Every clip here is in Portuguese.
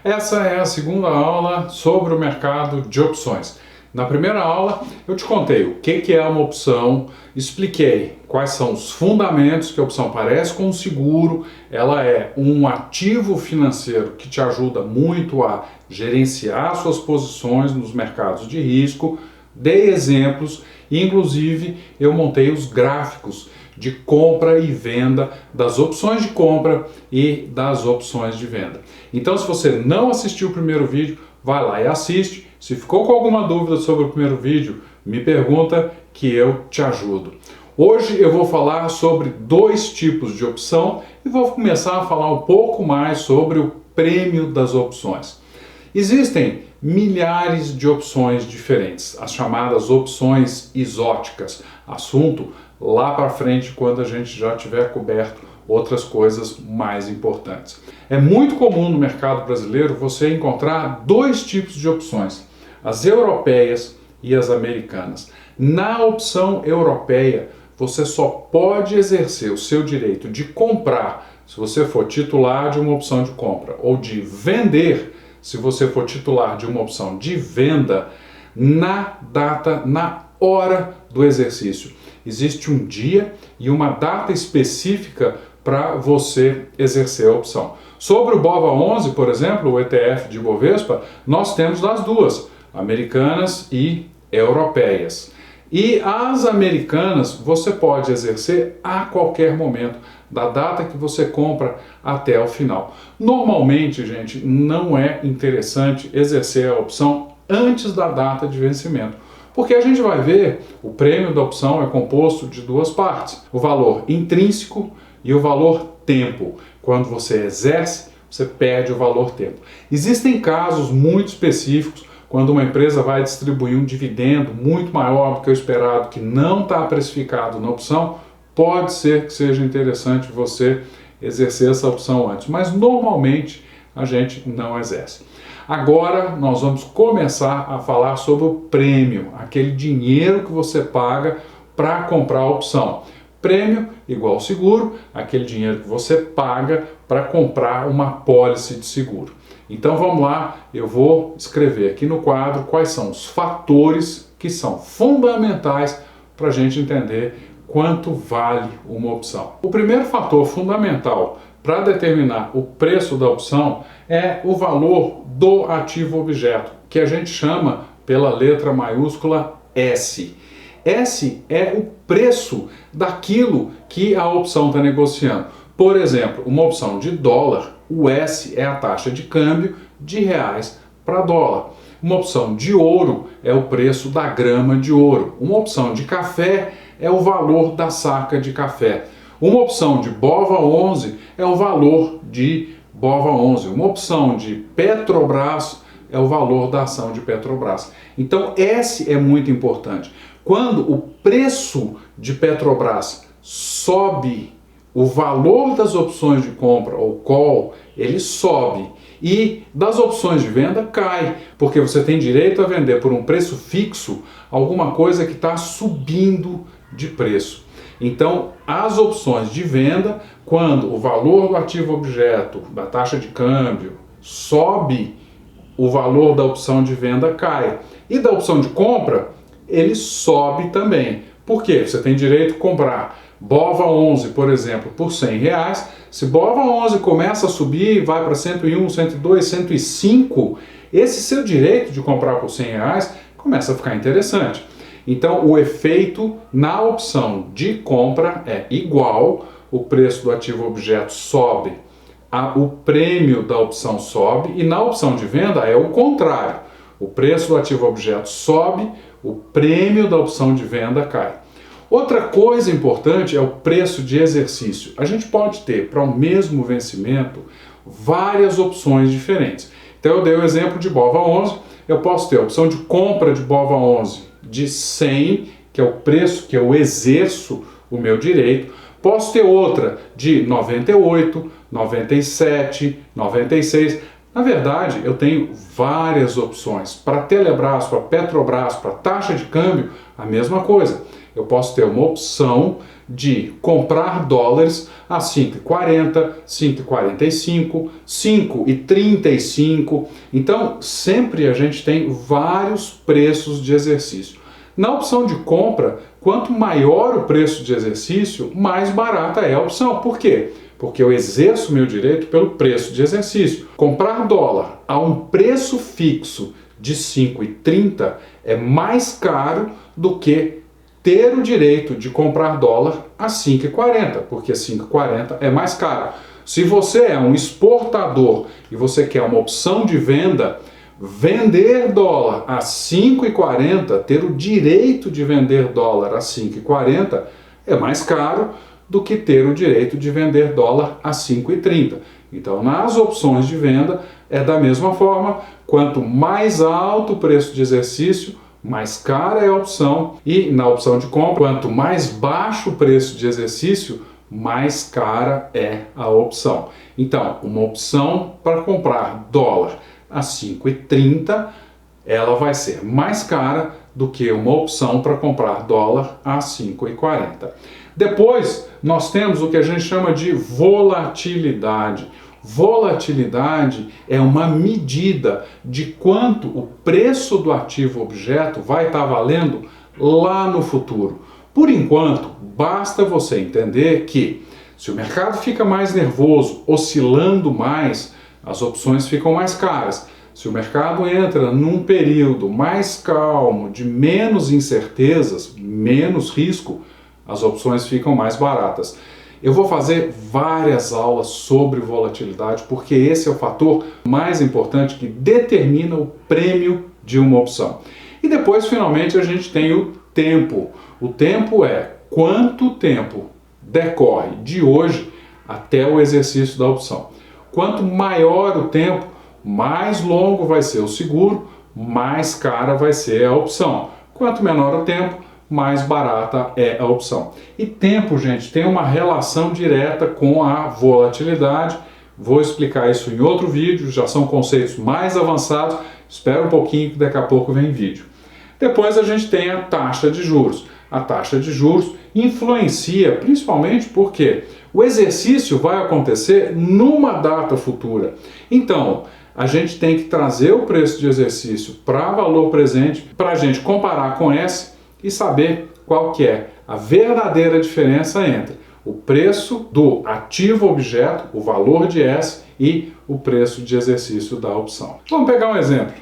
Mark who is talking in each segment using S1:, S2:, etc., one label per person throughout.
S1: Essa é a segunda aula sobre o mercado de opções. Na primeira aula eu te contei o que é uma opção, expliquei quais são os fundamentos que a opção parece com um seguro, ela é um ativo financeiro que te ajuda muito a gerenciar suas posições nos mercados de risco, dei exemplos e inclusive eu montei os gráficos de compra e venda das opções de compra e das opções de venda. Então, se você não assistiu o primeiro vídeo, vai lá e assiste. Se ficou com alguma dúvida sobre o primeiro vídeo, me pergunta que eu te ajudo. Hoje eu vou falar sobre dois tipos de opção e vou começar a falar um pouco mais sobre o prêmio das opções. Existem milhares de opções diferentes, as chamadas opções exóticas, assunto lá para frente quando a gente já tiver coberto outras coisas mais importantes. É muito comum no mercado brasileiro você encontrar dois tipos de opções, as europeias e as americanas. Na opção europeia, você só pode exercer o seu direito de comprar se você for titular de uma opção de compra ou de vender se você for titular de uma opção de venda na hora do exercício. Existe um dia e uma data específica para você exercer a opção. Sobre o BOVA11, por exemplo, o ETF de Bovespa, nós temos as duas, americanas e europeias. E as americanas você pode exercer a qualquer momento, da data que você compra até o final. Normalmente, gente, não é interessante exercer a opção antes da data de vencimento, porque a gente vai ver o prêmio da opção é composto de duas partes, o valor intrínseco e o valor tempo. Quando você exerce, você perde o valor tempo. Existem casos muito específicos quando uma empresa vai distribuir um dividendo muito maior do que o esperado, que não está precificado na opção, pode ser que seja interessante você exercer essa opção antes, mas normalmente a gente não exerce. Agora nós vamos começar a falar sobre o prêmio, aquele dinheiro que você paga para comprar a opção. Prêmio igual seguro, aquele dinheiro que você paga para comprar uma pólice de seguro. Então vamos lá, eu vou escrever aqui no quadro quais são os fatores que são fundamentais para a gente entender quanto vale uma opção. O primeiro fator fundamental para determinar o preço da opção é o valor do ativo objeto, que a gente chama pela letra maiúscula S. S é o preço daquilo que a opção está negociando. Por exemplo, uma opção de dólar, o S é a taxa de câmbio de reais para dólar. Uma opção de ouro é o preço da grama de ouro. Uma opção de café é o valor da saca de café. Uma opção de BOVA11 é o valor de BOVA11. Uma opção de Petrobras é o valor da ação de Petrobras. Então, esse é muito importante. Quando o preço de Petrobras sobe, o valor das opções de compra, ou call, ele sobe. E das opções de venda cai, porque você tem direito a vender por um preço fixo alguma coisa que está subindo de preço. Então, as opções de venda, quando o valor do ativo objeto, da taxa de câmbio, sobe, o valor da opção de venda cai. E da opção de compra, ele sobe também. Por quê? Você tem direito a comprar BOVA11, por exemplo, por R$100. Se BOVA11 começa a subir, vai para 101, 102, 105, esse seu direito de comprar por R$100 começa a ficar interessante. Então, o efeito na opção de compra é igual, o preço do ativo objeto sobe, o prêmio da opção sobe, e na opção de venda é o contrário. O preço do ativo objeto sobe, o prêmio da opção de venda cai. Outra coisa importante é o preço de exercício. A gente pode ter, para o mesmo vencimento, várias opções diferentes. Então eu dei o exemplo de BOVA11, eu posso ter a opção de compra de BOVA11 de 100, que é o preço que eu exerço o meu direito. Posso ter outra de 98, 97, 96. Na verdade, eu tenho várias opções. Para Telebrás, para Petrobras, para taxa de câmbio, a mesma coisa. Eu posso ter uma opção de comprar dólares a 5,40, 5,45, 5,35. Então, sempre a gente tem vários preços de exercício. Na opção de compra, quanto maior o preço de exercício, mais barata é a opção. Por quê? Porque eu exerço meu direito pelo preço de exercício. Comprar dólar a um preço fixo de 5,30 é mais caro do que ter o direito de comprar dólar a 5,40, porque 5,40 é mais caro. Se você é um exportador e você quer uma opção de venda, vender dólar a 5,40, ter o direito de vender dólar a 5,40 é mais caro do que ter o direito de vender dólar a 5,30. Então, nas opções de venda, é da mesma forma, quanto mais alto o preço de exercício, mais cara é a opção, e na opção de compra, quanto mais baixo o preço de exercício, mais cara é a opção. Então, uma opção para comprar dólar a 5,30, ela vai ser mais cara do que uma opção para comprar dólar a 5,40. Depois, nós temos o que a gente chama de volatilidade. Volatilidade é uma medida de quanto o preço do ativo objeto vai estar valendo lá no futuro. Por enquanto, basta você entender que se o mercado fica mais nervoso, oscilando mais, as opções ficam mais caras. Se o mercado entra num período mais calmo, de menos incertezas, menos risco, as opções ficam mais baratas. Eu vou fazer várias aulas sobre volatilidade, porque esse é o fator mais importante que determina o prêmio de uma opção. E depois, finalmente, a gente tem o tempo. O tempo é quanto tempo decorre de hoje até o exercício da opção. Quanto maior o tempo, mais longo vai ser o seguro, mais cara vai ser a opção. Quanto menor o tempo, mais barata é a opção. E tempo, gente, tem uma relação direta com a volatilidade. Vou explicar isso em outro vídeo, já são conceitos mais avançados. Espera um pouquinho que daqui a pouco vem vídeo. Depois a gente tem a taxa de juros. A taxa de juros influencia principalmente porque o exercício vai acontecer numa data futura. Então, a gente tem que trazer o preço de exercício para valor presente, para a gente comparar com esse e saber qual que é a verdadeira diferença entre o preço do ativo objeto, o valor de S, e o preço de exercício da opção. Vamos pegar um exemplo.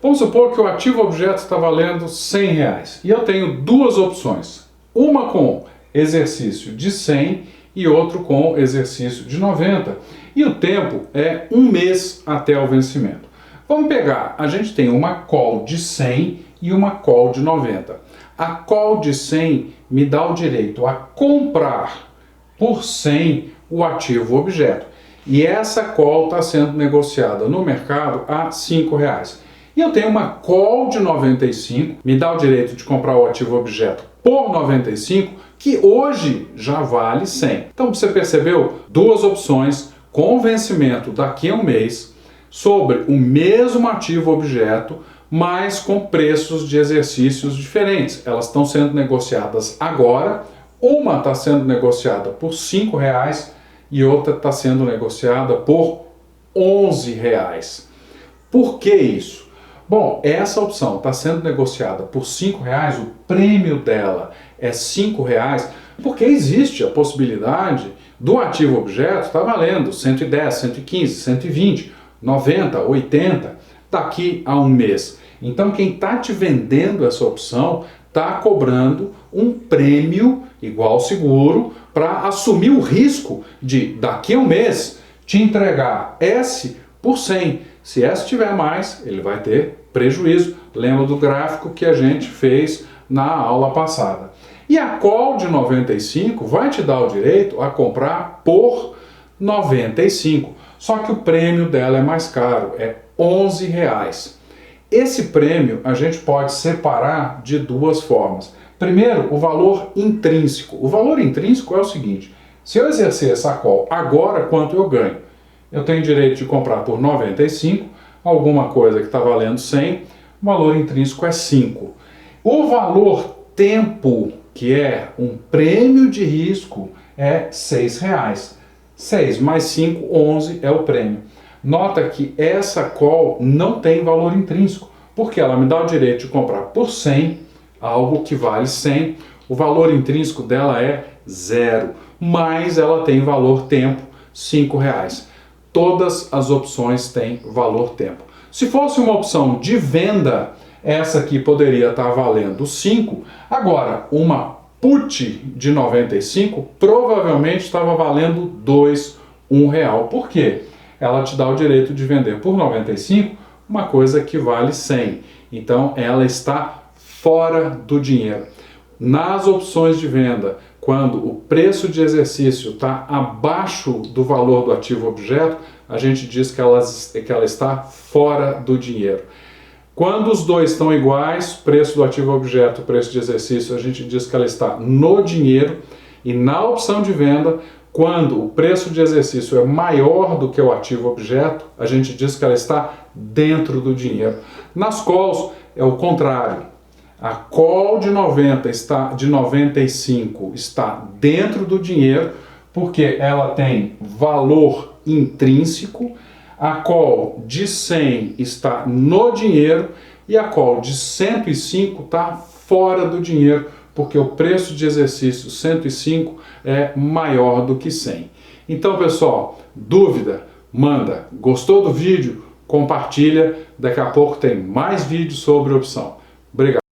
S1: Vamos supor que o ativo objeto está valendo R$100 e eu tenho duas opções, uma com exercício de 100 e outro com exercício de 90, e o tempo é 1 mês até o vencimento. Vamos pegar, a gente tem uma call de 100 e uma call de 90. A call de 100 me dá o direito a comprar por 100 o ativo objeto. E essa call está sendo negociada no mercado a R$5. E eu tenho uma call de 95, me dá o direito de comprar o ativo objeto por 95, que hoje já vale 100. Então você percebeu? Duas opções com vencimento daqui a um mês sobre o mesmo ativo objeto, mas com preços de exercícios diferentes. Elas estão sendo negociadas agora. Uma está sendo negociada por R$5 e outra está sendo negociada por R$11. Por que isso? Bom, essa opção está sendo negociada por R$5, o prêmio dela é R$5, porque existe a possibilidade do ativo objeto estar valendo 110, 115, 120, 90, 80 daqui a um mês. Então quem está te vendendo essa opção está cobrando um prêmio igual seguro para assumir o risco de daqui a um mês te entregar S por 100. Se S tiver mais, ele vai ter prejuízo. Lembra do gráfico que a gente fez na aula passada. E a call de 95 vai te dar o direito a comprar por 95. Só que o prêmio dela é mais caro, é R$11. Esse prêmio a gente pode separar de duas formas. Primeiro, o valor intrínseco. O valor intrínseco é o seguinte: se eu exercer essa call agora, quanto eu ganho? Eu tenho direito de comprar por 95, alguma coisa que está valendo 100, o valor intrínseco é 5. O valor tempo que é um prêmio de risco, é R$ 6. 6 mais 5, 11 é o prêmio. Nota que essa call não tem valor intrínseco, porque ela me dá o direito de comprar por 100, algo que vale 100, o valor intrínseco dela é 0, mas ela tem valor tempo, R$ 5. Todas as opções têm valor tempo. Se fosse uma opção de venda, essa aqui poderia estar valendo 5. Agora, uma put de 95 provavelmente estava valendo 2, R$ 1. Por quê? Ela te dá o direito de vender por 95 uma coisa que vale 100. Então, ela está fora do dinheiro. Nas opções de venda, quando o preço de exercício está abaixo do valor do ativo objeto, a gente diz que ela está fora do dinheiro. Quando os dois estão iguais, preço do ativo objeto, preço de exercício, a gente diz que ela está no dinheiro. E na opção de venda, quando o preço de exercício é maior do que o ativo objeto, a gente diz que ela está dentro do dinheiro. Nas calls é o contrário. A call de 95 está dentro do dinheiro porque ela tem valor intrínseco. A call de 100 está no dinheiro e a call de 105 está fora do dinheiro porque o preço de exercício 105 é maior do que 100. Então, pessoal, dúvida? Manda. Gostou do vídeo? Compartilha. Daqui a pouco tem mais vídeos sobre opção. Obrigado.